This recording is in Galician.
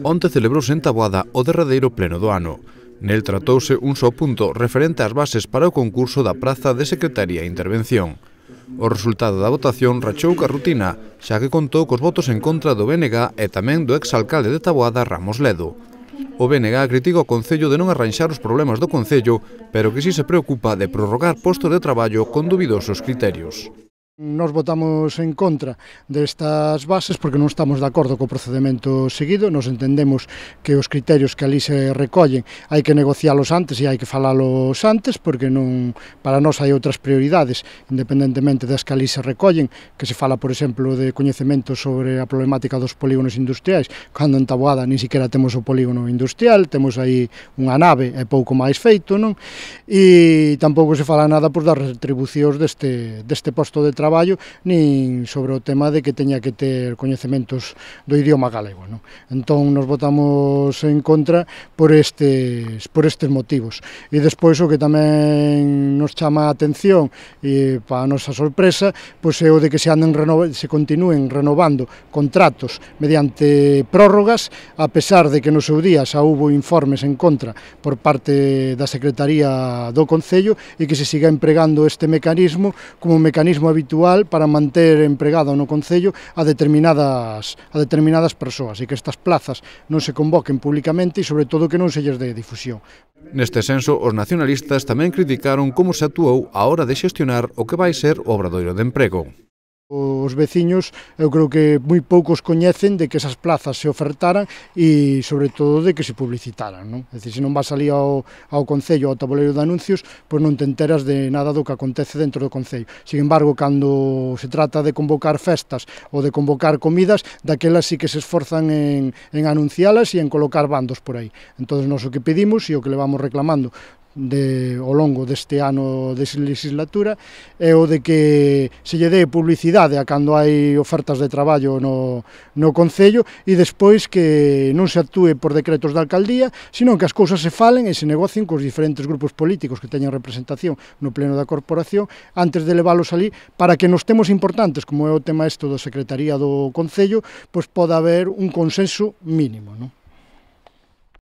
Onte celebrouse en Taboada o derradeiro pleno do ano. Nel tratouse un só punto referente ás bases para o concurso da praza de Secretaría e Intervención. O resultado da votación rachou ca rutina, xa que contou cos votos en contra do BNG e tamén do exalcalde de Taboada, Ramos Ledo. O BNG critica o Concello de non arranxar os problemas do Concello, pero que si se preocupa de prorrogar postos de traballo con dubidosos criterios. Nos votamos en contra destas bases porque non estamos de acordo co procedimento seguido. Nos entendemos que os criterios que ali se recollen hai que negocialos antes e hai que falalos antes porque non, para nós hai outras prioridades independentemente das que ali se recollen, que se fala, por exemplo, de coñecemento sobre a problemática dos polígonos industriais, cando en Taboada ni siquiera temos o polígono industrial, temos aí unha nave e pouco máis feito, non? E tampouco se fala nada por das retribucións deste posto de traballo, nin sobre o tema de que teña que ter coñecementos do idioma galego, non? Entón nos votamos en contra por estes motivos. E despois o que tamén nos chama a atención e para a nosa sorpresa, pois é o de que se continúen renovando contratos mediante prórrogas, a pesar de que no seu día xa houbo informes en contra por parte da Secretaría do Concello e que se siga empregando este mecanismo como mecanismo habitual para manter empregado no Concello a determinadas persoas e que estas plazas non se convoquen públicamente e, sobre todo, que non se lles dé difusión. Neste senso, os nacionalistas tamén criticaron como se actuou á hora de xestionar o que vai ser o Obradoiro de Emprego. Os veciños, eu creo que moi poucos coñecen de que esas plazas se ofertaran e, sobre todo, de que se publicitaran, non? É dicir, se non vas ali ao Concello, ao tabuleiro de anuncios, pois non te enteras de nada do que acontece dentro do Concello. Sin embargo, cando se trata de convocar festas ou de convocar comidas, daquelas sí que se esforzan en anuncialas e en colocar bandos por aí. Entón, nós o que pedimos e o que levamos reclamando ao longo deste ano de legislatura é o de que se lle dé publicidade a cando hai ofertas de traballo no Concello e despois que non se actúe por decretos da alcaldía, sino que as cousas se falen e se negocien cos diferentes grupos políticos que teñen representación no pleno da corporación antes de leválos ali para que nos temas importantes, como é o tema isto da Secretaría do Concello, pois poda haber un consenso mínimo, non?